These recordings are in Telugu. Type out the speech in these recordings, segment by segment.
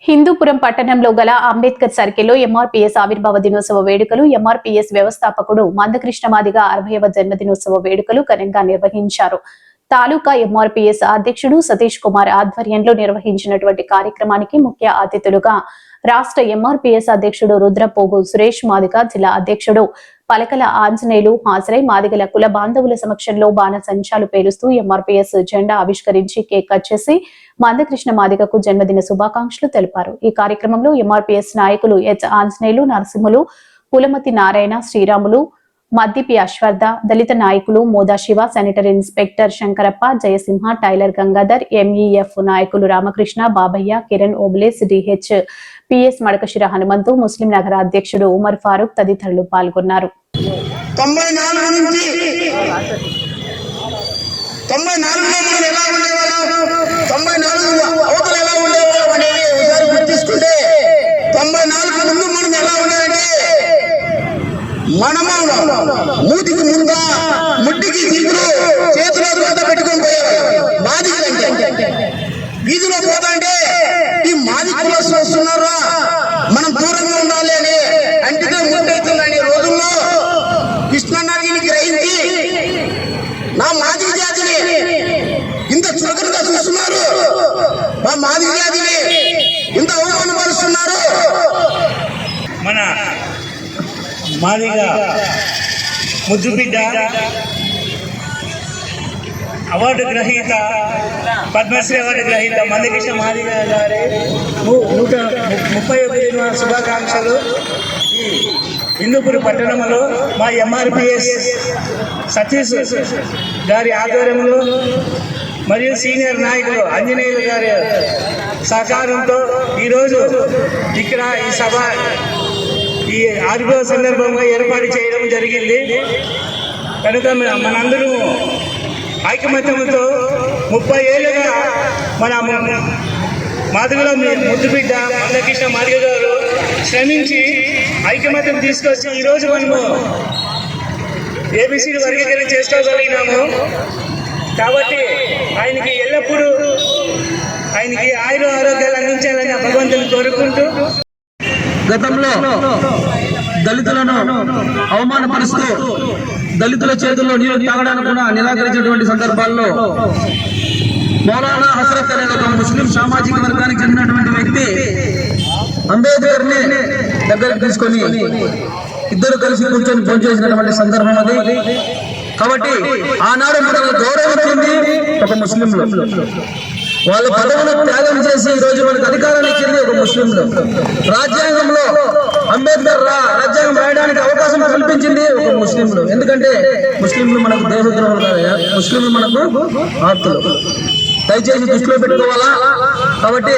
హిందూపురం పట్టణంలో గల అంబేద్కర్ సర్కిల్లో ఎంఆర్పీఎస్ ఆవిర్భావ దినోత్సవ వేడుకలు ఎంఆర్పీఎస్ వ్యవస్థాపకుడు మందకృష్ణ మాదిగ 60వ జన్మదినోత్సవ వేడుకలు ఘనంగా నిర్వహించారు. తాలూకా ఎంఆర్పీఎస్ అధ్యక్షుడు సతీష్ కుమార్ ఆధ్వర్యంలో నిర్వహించినటువంటి కార్యక్రమానికి ముఖ్య అతిథులుగా రాష్ట్ర ఎంఆర్పీఎస్ అధ్యక్షుడు రుద్రపోగు సురేష్ మాదిగ, జిల్లా అధ్యక్షుడు పలకల ఆంజనేయులు హాజరై మాదిగల కుల బాంధవుల సమక్షంలో బాణసంచాలు పేలుస్తూ ఎంఆర్పీఎస్ జెండా ఆవిష్కరించి కేక్ కట్ చేసి మందకృష్ణ మాదిగకు జన్మదిన శుభాకాంక్షలు తెలిపారు. ఈ కార్యక్రమంలో ఎంఆర్పీఎస్ నాయకులు హెచ్ ఆంజనేయులు, నరసింహులు, పులమతి నారాయణ, శ్రీరాములు, మద్దిపి అశ్వర్ధ, దళిత నాయకులు Moda Shiva, sanitary inspector Shankarappa, Jayasimha, tailor Gangadhar, MEF నాయకులు Ramakrishna, Babaiah, Kiran Obules, DH PS Madakasira Hanumanthu, Muslim నగర అధ్యక్షుడు ఉమర్ ఫారూక్ తదితరులు పాల్గొన్నారు. 94 నుంచి 94లో మనం ఎలా ఉండేవాళ్ళం, 94 అవతల ఎలా ఉండేవాళ్ళం అనేది ఒకసారి గుర్తిస్తుంటే 94 ముందు మనం ఎలా ఉండేదంటే మనము మూతికి ముందా ముట్టికి దిగులు చేతులు అంతా పెట్టుకొని పోయేవాళ్ళం. మాదిగలంటే వీధిలో పోతాంటే ఈ మాది కులస్తులు వస్తున్నారా, మనం దూరంగా ఉండాలి అని అంటితే ముట్టవుతుందని రోజుల్లో కృష్ణన్నని గ్రహించి నా మాదిగ జాతిని ఇంత చులకనగా చూస్తున్నారు, మా మాదిగ జాతిని ఇంత అవమానపరుస్తున్నారు. మన మాదిగ ముద్దుబిడ్డ అవార్డు గ్రహీత, పద్మశ్రీ అవార్డు గ్రహీత మందకృష్ణ మాదిగ గారి 131వ శుభాకాంక్షలు. హిందూపురం పట్టణంలో మా ఎంఆర్పీఎస్ సతీష్ గారి ఆధ్వర్యంలో మరియు సీనియర్ నాయకులు ఆంజనేయులు గారి సహకారంతో ఈరోజు ఇక్కడ ఈ సభ ఈ ఆవిర్భావ సందర్భంగా ఏర్పాటు చేయడం జరిగింది. కనుక మనందరూ ఐకమత్యంతో 30 ఏళ్ళుగా మన మాదిగలో ముద్దుబిడ్డ మందకృష్ణ మాదిగ గారు శ్రమించి ఐకమత్యం తీసుకొచ్చి ఈరోజు మనము ఏబిసిడి వర్గీకరణ చేసుకోగలిగినాము. కాబట్టి ఆయనకి ఎల్లప్పుడూ ఆయనకి ఆయుర ఆరోగ్యాలు అందించాలని భగవంతుని కోరుకుంటూ, గతంలో దళితులను అవమానపరుస్తూ దళితుల చేతుల్లో నీరు తాగడానికి కూడా నిరాకరించినటువంటి సందర్భాల్లో మౌలానా హసరత్ అనే ఒక ముస్లిం సామాజిక వర్గానికి చెందినటువంటి వ్యక్తి అంబేద్కర్ ని దగ్గరికి తీసుకొని ఇద్దరు కలిసి కూర్చొని పనిచేసినటువంటి సందర్భం అది. కాబట్టి ఆనాడు మనకు గౌరవించింది ఒక ముస్లింలు, వాళ్ళ పదవులను త్యాగం చేసి ఈ రోజు మనకు అధికారాన్ని ఇచ్చింది ఒక ముస్లింలు. రాజ్యాంగంలో అంబేద్కర్ రాజ్యాంగం రాయడానికి అవకాశం కల్పించింది ఒక ముస్లింలు. ఎందుకంటే ముస్లింలు మనకు దేశద్రోహులు కాదయా, ముస్లింలు మనకు ఆప్తులు. దయచేసి దృష్టిలో పెట్టుకోవాలా. కాబట్టి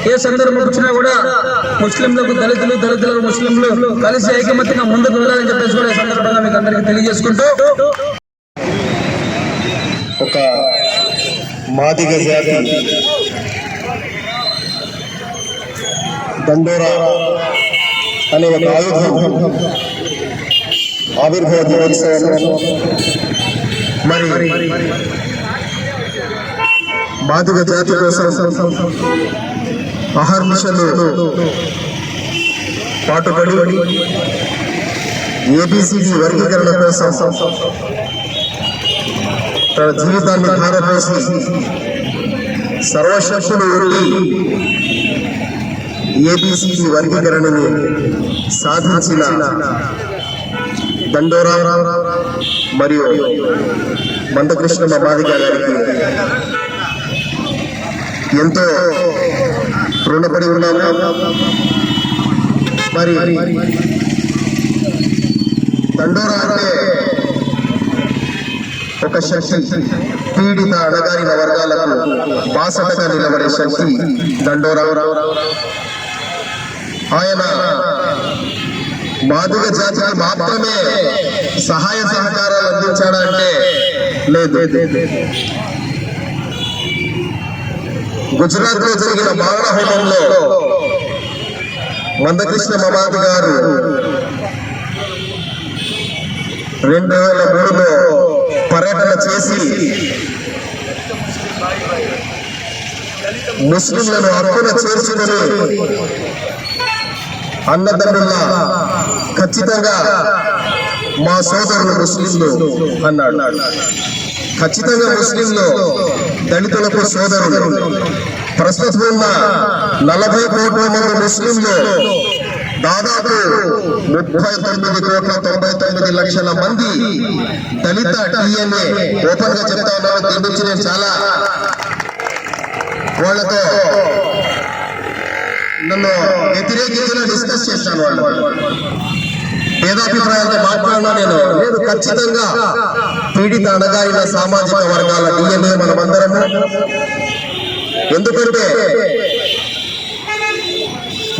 ఏ సందర్భం వచ్చినా కూడా ముస్లింలకు దళితులకు ముస్లింలు కలిసి ఐకమత్యంగా ముందుకు వెళ్ళాలని చెప్పేసి కూడా ఈ సందర్భంగా మీకు అందరికీ తెలియజేసుకుంటూ, ఒక మాదిగ జాతి దండోరా అనే ఒక ఆయుధం ఆవిర్భావ దినోత్సవం మరి మాదిగ జాతి కోసం అహర్నిశలు పాటుపడి ఏబిసిడి వర్గీకరణ కోసం తన జీవితాన్ని ధారపోసి సర్వశక్తులు ఉండి ఏబిసిడి వర్గీకరణని సాధించిన దండోరా మరియు మందకృష్ణ మాదిగ గారికి ఎంతో రుణపడి ఉన్నాము. మరి దండోరా అంటే ఒక శక్తి, పీడిత అణగారిన వర్గాలకు బాసటగా నిలబడే శక్తి దండోరా. ఆయన మాదిగ జాతికి మాత్రమే సహాయ సహకారాలు అందించాడంటే లేదు. గుజరాత్ లో జరిగిన మారణ హోమంలో మందకృష్ణ మాదిగ గారు 2003లో పర్యటన చేసి ముస్లింలను హక్కున చేర్చుకుని అన్నదమ్ముల్లా ఖచ్చితంగా మా సోదరులు ముస్లింలు అన్నాడు. ఖచ్చితంగా ముస్లింలు దళితులకు సోదరులు. ప్రస్తుతం ఉన్న 40 కోట్ల మంది ముస్లింలు దాదాపు 39,99,00,000 మంది దళిత DNA ఓపెన్ గా చెప్తా ఉన్నారు. దీని నుంచి నేను చాలా వాళ్ళతో నన్ను వ్యతిరేకించిన డిస్కస్ చేశాను. వాళ్ళు భేదాభిప్రాయాలతో మాట్లాడినా నేను లేదు, ఖచ్చితంగా పీడిత అణగారిన సామాజిక వర్గాల DNA మనమందరము. ఎందుకంటే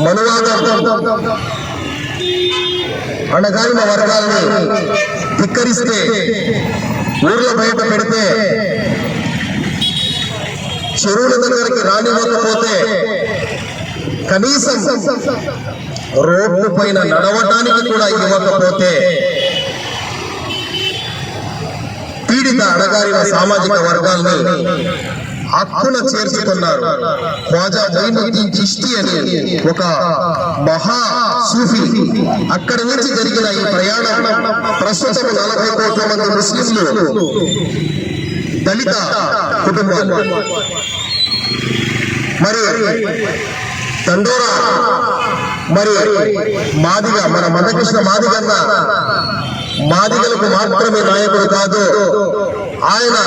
మనువాదం అణగారిన వర్గాల్ని ధిక్కరిస్తే, ఊర్ల బయట పెడితే, చెరువుల దగ్గరికి రానివ్వకపోతే, కనీసం రోడ్డు పైన నడవటానికి కూడా ఇవ్వకపోతే పీడిత అణగారిన సామాజిక వర్గాల్ని హక్కున చేర్చుకున్నారు. ఖ్వాజా మొయినుద్దీన్ చిష్తి అని ఒక మహా సూఫీ, అక్కడి నుంచి జరిగిన ఈ ప్రయాణం ప్రస్తుతం 40 కోట్ల మంది ముస్లింలు దళిత కుటుంబాలు. మరి దండోరా మరి మాదిగ, మన మందకృష్ణ మాదిగన్న మాదిగలకు మాత్రమే నాయకుడు కాదు. ఆయన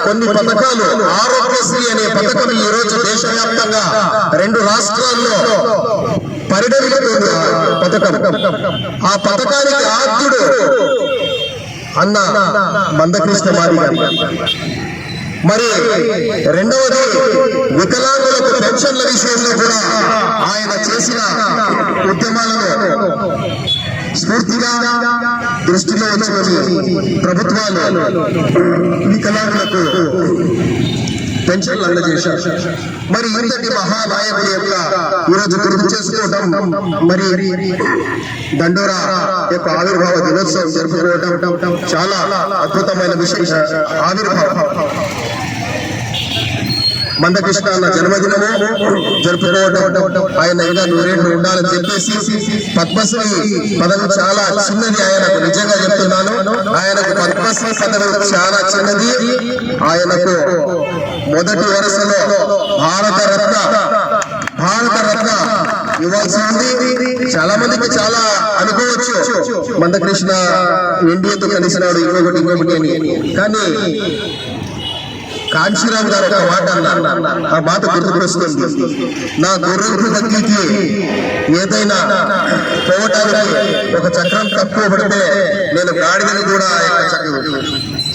కొన్ని పథకాలు, ఆరోగ్యశ్రీ అనే పథకం ఈ రోజు దేశవ్యాప్తంగా 2 రాష్ట్రాల్లో పరిడవిల్లుతుంది. పథకం, ఆ పథకానికి ఆద్యుడు అన్న మందకృష్ణ మాదిగ. మరి రెండవది, వికలాంగులకు పెన్షన్ల విషయంలో కూడా ఆయన చేసిన ఉద్యమాలను స్ఫూర్తిగా దృష్టిలో ఉంచుకొని ప్రభుత్వాలు వికలాంగులకు పెన్షన్లు అందజేశారు. మరి ఇంతటి మహానాయకుడి యొక్క ఈరోజు గుర్తు చేసుకోవడం, మరి దండోరా యొక్క ఆవిర్భావ దినోత్సవం జరుపుకోవడం చాలా అద్భుతమైన విషయం. ఆవిర్భావం మందకృష్ణ అన్న జన్మదినము జరుపుకోవడం, ఆయన ఇంకా 100 ఉండాలని చెప్పేసి, పద్మశ్రీ పదవి చాలా చిన్నది ఆయనకు, నిజంగా చెప్తున్నాను. ఆయనకు పద్మశ్రీ పదవి చాలా చిన్నది. ఆయనకు మొదటి వరుసలో భారత రత్న ఇవ్వాల్సి ఉంది. చాలా మందికి చాలా అనుకోవచ్చు, మందకృష్ణ ఎన్డీఏతో కలిసినాడు ఇంకొకటి అని. కానీ కాంశీరామ్ గారు ఒక మాట అన్నారు, ఆ మాట గుర్తుకొస్తుంది. నా గొర్రెలకు తగ్గికి ఏదైనా పోవటానికి ఒక చక్రం తక్కువ పడితే నేను గాడిదని కూడా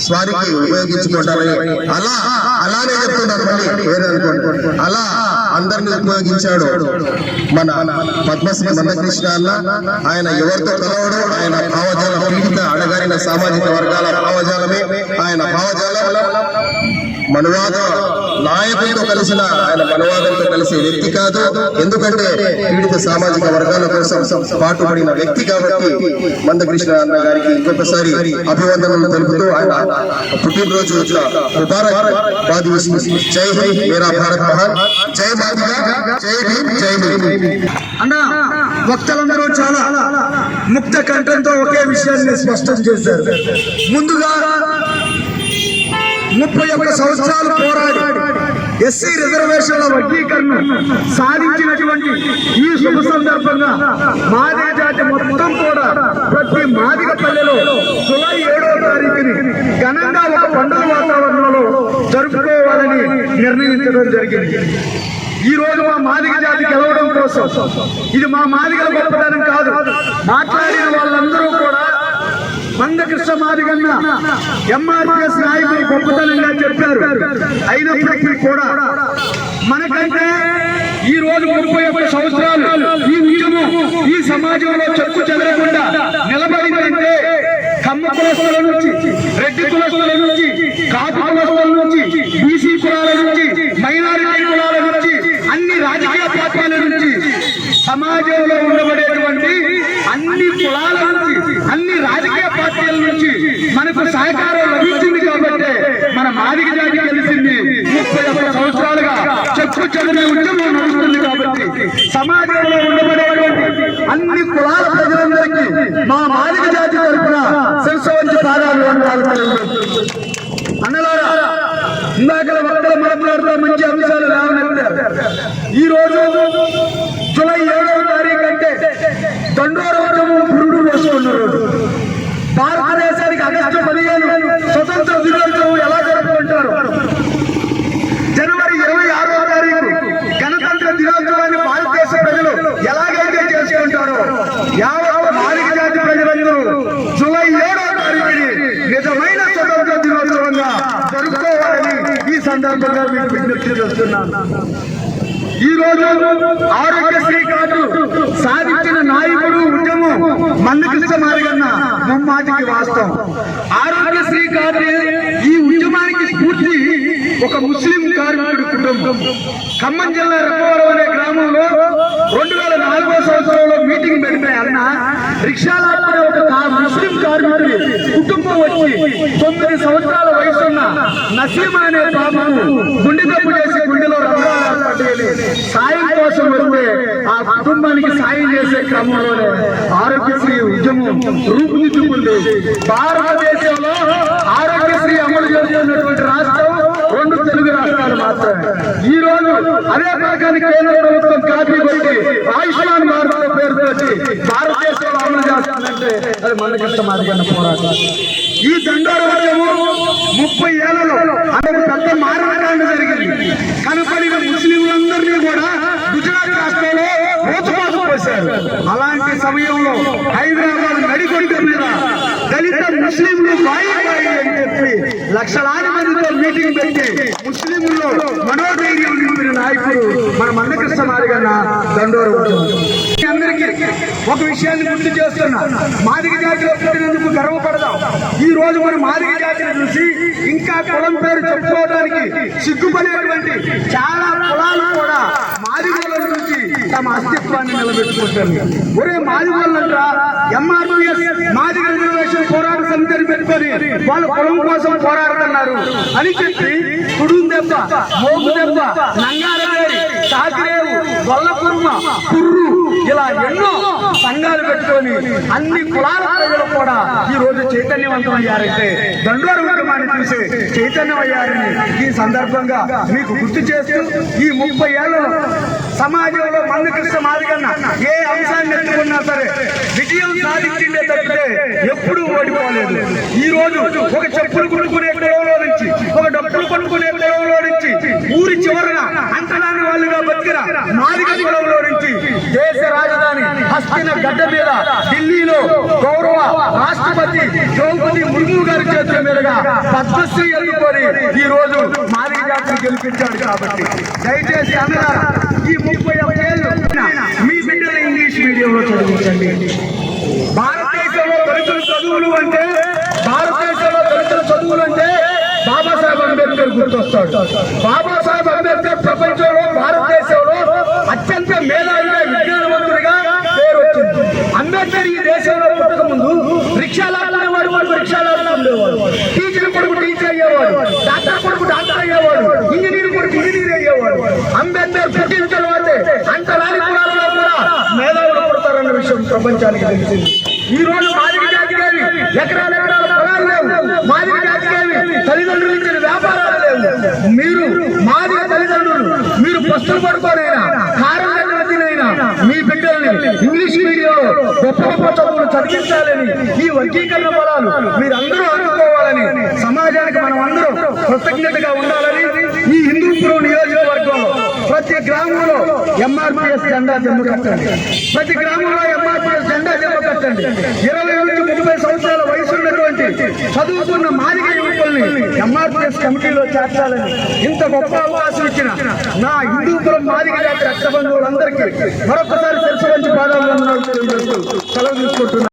స్వారికి ఉపయోగించుకుంటానని అలానే చెప్తున్నారు. మళ్ళీ వేరే అనుకోండి, అలా అందరినీ ఉపయోగించాడు మన పద్మశ్రీ మందకృష్ణ అన్న. ఆయన ఎవరితో కలవడు, ఆయన భావజాలం పీడిత అణగారిన సామాజిక వర్గాల భావజాలమే ఆయన భావజాలం. మనువాద నాయకులతో కలిసిన ఆయన మనువాదంతో కలిసే వ్యక్తి కాదు. ఎందుకంటే పీడిత సామాజిక వర్గాల కోసం పాటుపడిన వ్యక్తి కాబట్టి మందకృష్ణ అన్న గారికి ఇంకొకసారి అభివందనలు తెలుపుతూ ఆయన పుట్టినరోజు ముబారక్ బాది. జై హింద్, మేరా భారత్ మహాన్, జై మాదిగా, జై భీమ్, జై భీమ్. అన్న వక్తలందరూ చాలా ముక్త కంఠంతో ఒకే విషయాన్ని స్పష్టం చేశారు. ముందుగా 31 సంవత్సరాలు పోరాడి ఎస్సీ రిజర్వేషన్ల వర్గీకరణ సాధించినటువంటి ఈ శుభ సందర్భంగా మాదిగ జాతి మొత్తం కూడా ప్రతి మాదిగ పల్లెలో జూలై 7వ తారీఖుని ఘనంగా ఒక పండుగ వాతావరణంలో జరుపుకోవాలని నిర్ణయించడం జరిగింది. ఈ రోజు మా మాదిగ జాతి గెలవడం కోసం, ఇది మా మాదిగల గొప్పతనం కాదు. మాట్లాడిన వాళ్ళందరూ కూడా మందకృష్ణ మాదిగన్న ఎంఆర్పిఎస్ నాయకులు గొప్పతనంగా చెప్పారు. అయినప్పటికీ కూడా మనకంటే ఈ రోజు 31 సంవత్సరాలు ఈ ఉద్యమం ఈ సమాజంలో చెక్కు చెదరకుండా నిలబడిందంటే కమ్మ కులస్తుల నుంచి, రెడ్డి కులస్తుల నుంచి, కాపు కులస్తుల నుంచి, బీసీ కులాల నుంచి, మైనారిటీ కులాల నుంచి, అన్ని రాజకీయ పార్టీల నుంచి, సమాజంలో ఉండబడేటువంటి అన్ని కులాల నుంచి, అన్ని రాజకీయ పార్టీల నుంచి మనకు సహకారం లభించింది. కాబట్టి మన మాదిగ జాతి కలిసింది 31 సంవత్సరాలుగా చెక్కు నడిపే ఉద్యమం నడుస్తుంది కాబట్టి సమాజంలో ఉండబడేటువంటి అన్ని కులాల ప్రజలందరికీ మా మాదిగ జాతి తరఫున శిరస్సు వంచి పాదాలు అన్నలారా, ఇందాక వక్తలు మాట్లాడుతూ మంచి అంశాలు లేవనెత్తారు. ఈ రోజు జూలై 7వ తారీఖు అంటే దండోర ఉద్యమం పురుడు పోసుకున్న రోజు. భారతదేశానికి ఆగస్టు 15 స్వతంత్ర దినోత్సవం ఎలా జరుపుకుంటారు? జనవరి 26వ తారీఖు గణతంత్ర దినోత్సవాన్ని భారతదేశ ప్రజలు ఎలాగైతే చేసుకుంటారో యావత్ మాదిగ జాతి ప్రజలందరూ జూలై 7వ తారీఖుని నిజమైన స్వతంత్ర దినోత్సవంగా జరుపుకోవాలని ఈ సందర్భంగా మీకు విజ్ఞప్తి చేస్తున్నాను. ఈ రోజు ఆరోగ్యశ్రీ కార్డు సాధించిన నాయకుడు ఉద్యమం మందకృష్ణ మాదిగన్న ముమ్మాటికి వాస్తవం. ఆరోగ్యశ్రీ కార్డు ఈ ఉద్యమానికి స్ఫూర్తి ఒక ముస్లిం కార్మికుడి కుటుంబం. ఖమ్మం జిల్లా రప్పవరం అనే గ్రామంలో 2004వ సంవత్సరంలో మీటింగ్ పెట్టిన అన్న రిక్షాలాడుకునే ఒక ముస్లిం కార్మికుడి కుటుంబం వచ్చి 9 సంవత్సరాల వయసున్న నసీమా అనే బాబును గుండె జబ్బు చేసి గుండెలో రంధ్రాలు పట్టేది సాయం కోసం వస్తే ఆ కుటుంబానికి సాయం చేసే క్రమంలోనే ఆరోగ్యశ్రీ ఉద్యమం రూపుదిద్దుకుంది. భారతదేశంలో ఆరోగ్యశ్రీ అమలు చేస్తున్నటువంటి రాష్ట్రం 2 తెలుగు రాష్ట్రాలు మాత్రమే. ఈ రోజు అదే పథకాన్ని కేంద్ర ప్రభుత్వం కాపీ కొట్టి ఆయుష్మాన్ భారత్ పేరుతోటి భారతదేశంలో అమలు చేస్తానంటే అది మందకృష్ణ మాదిగన్న పోరాటం. ఈ దండోర ఉద్యమం 30 ఏళ్లలో అనేక పెద్ద మారణకాండ జరిగింది. కనపడిన ముస్లింలందరినీ కూడా గుజరాత్ రాష్ట్రంలో రోజుపాటు పోశారు. అలాంటి సమయంలో హైదరాబాద్ నడిగొడ్డు మీద దళిత ముస్లింలు బాయి బాయి అని చెప్పి లక్షలాది మందితో మీటింగ్ పెట్టి ముస్లింల్లో మనోధైర్యం నింపిన నాయకుడు మన మందకృష్ణ మాదిగన్న దండోర ఉద్యమం. అందరికీ ఒక విషయాన్ని గుర్తు చేస్తున్నా, మాదిగ జాతిలో పుట్టినందుకు గర్వపడదాం. ఈ రోజు మన మాదిగ జాతిని చూసి ఇంకా కులం పేరు చెప్పుకోవడానికి సిగ్గుపడేటువంటి చాలా కులాలు కూడా మాదిగల నుంచి తమ అస్తిత్వాన్ని నిలబెట్టుకుంటారు. ఒరే మాదిగోళ్ళంట ఎంఆర్పిఎస్ మాదిగ రిజర్వేషన్ పోరాట సమితిని పెట్టుకొని వాళ్ళ కులం కోసం పోరాడుతున్నారు అని చెప్పి కుడుం దెబ్బ, మోగు దెబ్బ, నంగారవేరి, కాకిరేవు, గొల్లకుర్మ, కుర్రు ఇలా ఎన్నో సంఘాలు పెట్టుకొని అన్ని కులాల ప్రజలు కూడా ఈ రోజు చైతన్యవంతమయ్యారంటే దండోర ఉద్యమాన్ని చూసి చైతన్యమయ్యారని ఈ సందర్భంగా మీకు గుర్తు చేస్తూ ఈ 30 ఏళ్లలో సమాజంలో మందకృష్ణ మాదిగన్న ఏ అంశాన్ని ఎత్తుకున్నా సరే విజయం సాధించిందే తప్పితే ఎప్పుడూ ఓడిపోలేదు. ఈ రోజు ఒక చెప్పులు కొనుక్కునే కులంలో నుంచి, ఒక డబ్బులు కొనుక్కునే కులంలో నుంచి, ఊరి చివరన అంటరాని వాళ్ళుగా బతికిన మాదిగ కులంలో నుంచి దేశ రాజధాని హస్తిన గడ్డ మీద ఢిల్లీలో గౌరవ రాష్ట్రపతి ద్రౌపది ముర్ము గారి చేతుల మీదుగా పద్మశ్రీ అందుకొని ఈ రోజు మాదిగ జాతిని గెలిపించాడు. కాబట్టి దయచేసి అన్నారా, ఈ 30 ఏళ్ళు మీ బిడ్డలు ఇంగ్లీష్ మీడియంలో చదివించండి. భారతదేశంలో దళితుల చదువులు అంటే బాబాసాహెబ్ అంబేద్కర్ గుర్తొస్తాడు. బాబాసాహెబ్ అంబేద్కర్ ప్రపంచంలో భారతదేశంలో అత్యంత మేధావిగా విజ్ఞానవంతుడిగా పేరు వచ్చింది. అంబేద్కర్ ఈ దేశంలో పుట్టక ముందు రిక్షాలాడుకునేవాడు, రిక్షాలాడుకునేవాడు, టీచర్ కొడుకు టీచర్ అయ్యేవాడు, డాక్టర్ కొడుకు డాక్టర్ అయ్యేవాడు, ఇంజనీర్ కొడుకు ఇంజనీర్ అయ్యేవాడు. అంబేద్కర్ పుట్టిన తర్వాతే అంతరాని కులాలలో కూడా మేధావులు పుడతారన్న విషయం ప్రపంచానికి తెలిసింది. ఈ రోజు మాదిగ జాతికి ఎకరాల పొలాలు లేవు, మాదిగ జాతికి తల్లిదండ్రులు ఇచ్చిన వ్యాపారాలు లేవు. మీరు మాదిగ తల్లిదండ్రులు మీరు ప్రశ్నలు పడుకోనైనా కారణం తినైనా మీ బిడ్డల్ని ఇంగ్లీష్ మీడియంలో గొప్ప గొప్ప చదువులు చదివించాలని ఈ వర్గీకరణ బలాలు మీరందరూ అందుకోవాలని సమాజానికి మనం అందరూ కృతజ్ఞతగా ఉండాలని ఈ హిందూపురం నియోజకవర్గంలో ప్రతి గ్రామంలో ఎంఆర్పిఎస్ జెండా జమ్ము కట్టండి. ప్రతి గ్రామంలో ఎంఆర్పిఎస్ జెండా జమ్ము కట్టండి. 20 నుంచి 30 సంవత్సరాల వయసు ఉన్నటువంటి చదువుకున్న మాదిగ యువకుల్ని ఎంఆర్పిఎస్ కమిటీలో చేర్చాలని ఇంత గొప్ప అవకాశం ఇచ్చిన నా హిందూపురం మాదిగ జాతి రక్త బంధువులందరికీ మరొకసారి శిరస్సు వంచి పాదాలు సెలవు తీసుకుంటున్నాను.